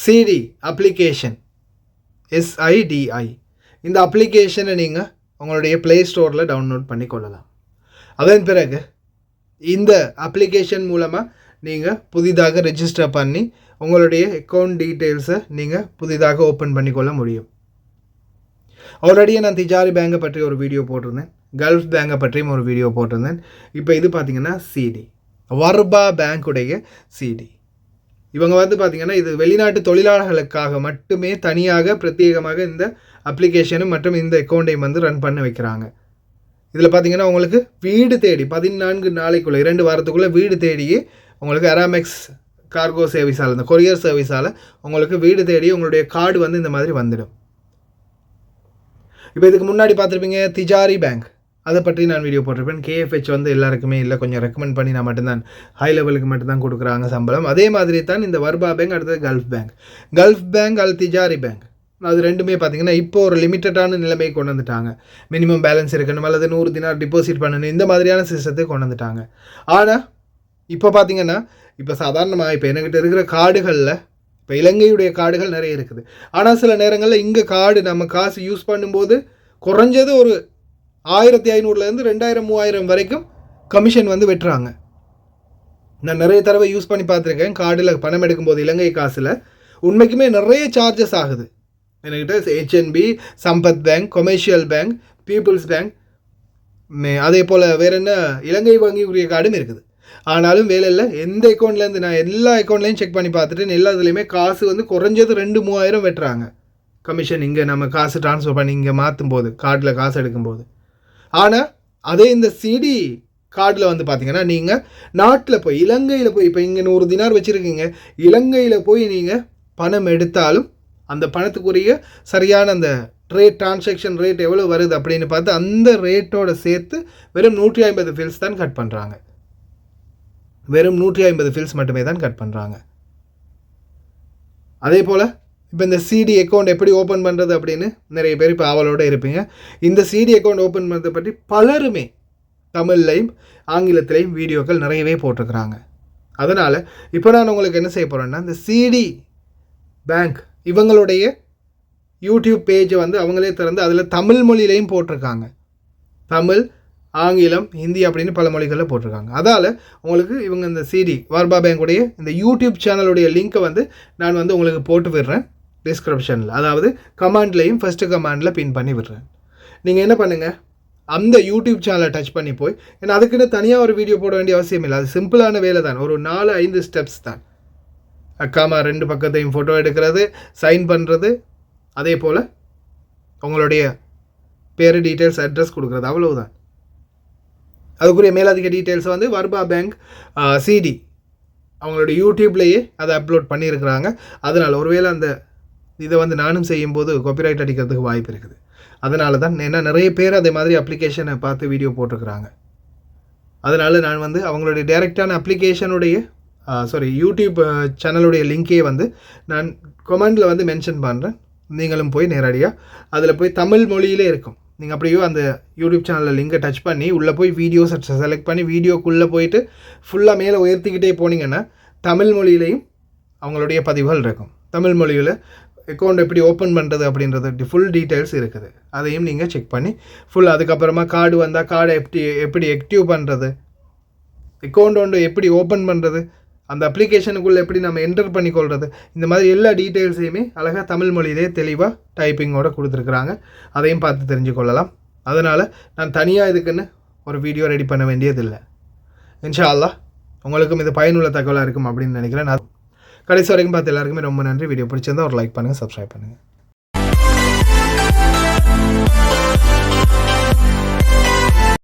CD application SIDI இந்த அப்ளிகேஷனை நீங்கள் உங்களுடைய ப்ளே ஸ்டோரில் டவுன்லோட் பண்ணி கொள்ளலாம். அதன் பிறகு இந்த அப்ளிகேஷன் மூலமாக நீங்கள் புதிதாக ரெஜிஸ்டர் பண்ணி உங்களுடைய அக்கௌண்ட் டீட்டெயில்ஸை நீங்கள் புதிதாக ஓப்பன் பண்ணிக்கொள்ள முடியும். ஆல்ரெடியே நான் திஜாரி பேங்கை பற்றி ஒரு வீடியோ போட்டிருந்தேன், கல்ஃப் பேங்கை பற்றியும் ஒரு வீடியோ போட்டிருந்தேன். இப்போ இது பார்த்திங்கன்னா சிடி, வர்பா பேங்குடைய சிடி. இவங்க பார்த்திங்கன்னா இது வெளிநாட்டு தொழிலாளர்களுக்காக மட்டுமே தனியாக பிரத்யேகமாக இந்த அப்ளிகேஷனும் மற்றும் இந்த அக்கௌண்ட்டையும் ரன் பண்ண வைக்கிறாங்க. இதில் பார்த்திங்கன்னா உங்களுக்கு வீடு தேடி 14 நாளைக்குள்ளே 2 வாரத்துக்குள்ளே வீடு தேடியே உங்களுக்கு அராமெக்ஸ் கார்கோ சர்வீஸால் இந்த கொரியர் சர்வீஸால் உங்களுக்கு வீடு தேடி உங்களுடைய கார்டு இந்த மாதிரி வந்துடும். இப்போ இதுக்கு முன்னாடி பார்த்துருப்பீங்க திஜாரி பேங்க், அதை பற்றி நான் வீடியோ போட்டிருப்பேன். KFH எல்லாருக்குமே இல்லை, கொஞ்சம் ரெக்கமெண்ட் பண்ணி நான் மட்டும்தான் ஹை லெவலுக்கு மட்டும்தான் கொடுக்குறாங்க சம்பளம். அதே மாதிரி தான் இந்த வர்பா பேங்க், அடுத்தது கல்ஃப் பேங்க் அல் திஜாரி பேங்க், அது ரெண்டுமே பார்த்திங்கன்னா இப்போ ஒரு லிமிட்டடான நிலைமை கொண்டு வந்துட்டாங்க. மினிமம் பேலன்ஸ் இருக்கணும் அல்லது 100 தினார் டிபாசிட் பண்ணணும், இந்த மாதிரியான சிஸ்டத்தை கொண்டு வந்துட்டாங்க. ஆனால் இப்போ பார்த்திங்கன்னா இப்போ சாதாரணமாக இப்போ என்கிட்ட இருக்கிற கார்டுகளில் இப்போ இலங்கையுடைய கார்டுகள் நிறைய இருக்குது. ஆனால் சில நேரங்களில் இங்கே கார்டு நம்ம காசு யூஸ் பண்ணும்போது குறைஞ்சது ஒரு 1500லேருந்து 2000-3000 வரைக்கும் கமிஷன் வெட்டுறாங்க. நான் நிறைய தடவை யூஸ் பண்ணி பார்த்துருக்கேன். கார்டில் பணம் எடுக்கும்போது இலங்கை காசில் உண்மைக்குமே நிறைய சார்ஜஸ் ஆகுது. என்கிட்ட HNB, Sampath bank, commercial bank, people's bank, அதே போல் வேறு என்ன இலங்கை வங்கிக்குரிய கார்டும் இருக்குது. ஆனாலும் வேலை இல்லை. எந்த அக்கௌண்ட்லேருந்து நான் எல்லா அக்கௌண்ட்லேயும் செக் பண்ணி பார்த்துட்டு எல்லாத்துலேயுமே காசு குறைஞ்சது 2-3000 வெட்டுறாங்க கமிஷன். இங்கே நம்ம காசு ட்ரான்ஸ்ஃபர் பண்ணி இங்கே மாற்றும் போது, கார்டில் காசு எடுக்கும்போது. ஆனால் அதே இந்த சிடி கார்டில் பார்த்திங்கன்னா நீங்கள் நாட்டில் போய் இலங்கையில் போய் இப்போ இங்கே 100 தினார் வச்சுருக்கீங்க, இலங்கையில் போய் நீங்கள் பணம் எடுத்தாலும் அந்த பணத்துக்குரிய சரியான அந்த டிரான்சாக்ஷன் ரேட் எவ்வளோ வருது அப்படின்னு பார்த்து அந்த ரேட்டோட சேர்த்து வெறும் 150 ஃபில்ஸ் தான் கட் பண்ணுறாங்க. வெறும் 150 ஃபில்ஸ் மட்டுமே தான் கட் பண்ணுறாங்க. அதே போல் இப்போ இந்த சிடி அக்கௌண்ட் எப்படி ஓப்பன் பண்ணுறது அப்படின்னு நிறைய பேர் இப்போ ஆவலோடு இருப்பீங்க. இந்த சிடி அக்கௌண்ட் ஓப்பன் பண்ணுறதை பற்றி பலருமே தமிழ்லையும் ஆங்கிலத்திலையும் வீடியோக்கள் நிறையவே போட்டிருக்கிறாங்க. அதனால் இப்போ நான் உங்களுக்கு என்ன செய்ய போகிறேன்னா, இந்த சிடி பேங்க் இவங்களுடைய யூடியூப் பேஜை அவங்களே திறந்து அதில் தமிழ் மொழியிலையும் போட்டிருக்காங்க. தமிழ், ஆங்கிலம், ஹிந்தி அப்படின்னு பல மொழிகளில் போட்டிருக்காங்க. அதால் உங்களுக்கு இவங்க இந்த சிடி வர்பா பேங்குடைய இந்த யூடியூப் சேனலுடைய லிங்க்கை நான் உங்களுக்கு போட்டு விடுறேன் டிஸ்கிரிப்ஷனில், அதாவது கமெண்ட்லேயும் ஃபஸ்ட்டு கமெண்டில் பின் பண்ணி விடுறேன். நீங்கள் என்ன பண்ணுங்கள், அந்த யூடியூப் சேனலை டச் பண்ணி போய், ஏன்னா அதுக்குன்னு தனியாக ஒரு வீடியோ போட வேண்டிய அவசியம் இல்லை. அது சிம்பிளான வேலை தான், ஒரு 4-5 ஸ்டெப்ஸ் தான். அக்காமா 2 பக்கத்தையும் ஃபோட்டோ எடுக்கிறது, சைன் பண்ணுறது, அதே போல் உங்களுடைய பேர் டீட்டெயில்ஸ், அட்ரஸ் கொடுக்குறது, அவ்வளவுதான். அதுக்குரிய மேலதிக டீட்டெயில்ஸை வர்பா பேங்க் சிடி அவங்களோட யூடியூப்லேயே அதை அப்லோட் பண்ணியிருக்கிறாங்க. அதனால் ஒருவேளை அந்த இதை நானும் செய்யும்போது காப்பிரைட் அடிக்கிறதுக்கு வாய்ப்பு இருக்குது. அதனால தான் ஏன்னா நிறைய பேர் அதே மாதிரி அப்ளிகேஷனை பார்த்து வீடியோ போட்டிருக்கிறாங்க. அதனால் நான் அவங்களுடைய டைரெக்டான அப்ளிகேஷனுடைய யூடியூப் சேனலுடைய லிங்கே நான் கமெண்டில் மென்ஷன் பண்ணுறேன். நீங்களும் போய் நேரடியாக அதில் போய் தமிழ் மொழியிலே இருக்கும். நீங்கள் அப்படியோ அந்த யூடியூப் சேனலில் லிங்கை டச் பண்ணி உள்ளே போய் வீடியோஸ் செலக்ட் பண்ணி வீடியோக்குள்ளே போயிட்டு ஃபுல்லாக மேலே உயர்த்திக்கிட்டே போனீங்கன்னா தமிழ் மொழியிலையும் அவங்களுடைய பதிவுகள் இருக்கும். தமிழ் மொழியில் அக்கௌண்ட் எப்படி ஓப்பன் பண்ணுறது அப்படின்றது ஃபுல் டீட்டெயில்ஸ் இருக்குது. அதையும் நீங்கள் செக் பண்ணி ஃபுல், அதுக்கப்புறமா கார்டு வந்தால் கார்டை எப்படி ஆக்டிவ் பண்ணுறது, அக்கௌண்ட் ஒன்று எப்படி ஓப்பன் பண்ணுறது, அந்த அப்ளிகேஷனுக்குள்ளே எப்படி நம்ம என்டர் பண்ணிக்கொள்கிறது, இந்த மாதிரி எல்லா டீட்டெயில்ஸையுமே அழகாக தமிழ் மொழியிலே தெளிவாக டைப்பிங்கோடு கொடுத்துருக்குறாங்க. அதையும் பார்த்து தெரிஞ்சுக்கொள்ளலாம். அதனால் நான் தனியாக இதுக்குன்னு ஒரு வீடியோ ரெடி பண்ண வேண்டியதில்லை. இன்ஷா அல்லாஹ் உங்களுக்கும் இது பயனுள்ள தகவலாக இருக்கும் அப்படின்னு நினைக்கிறேன். நான் கடைசி வரைக்கும் பார்த்து எல்லாருக்குமே ரொம்ப நன்றி. வீடியோ பிடிச்சிருந்தால் ஒரு லைக் பண்ணுங்கள், சப்ஸ்கிரைப் பண்ணுங்கள்.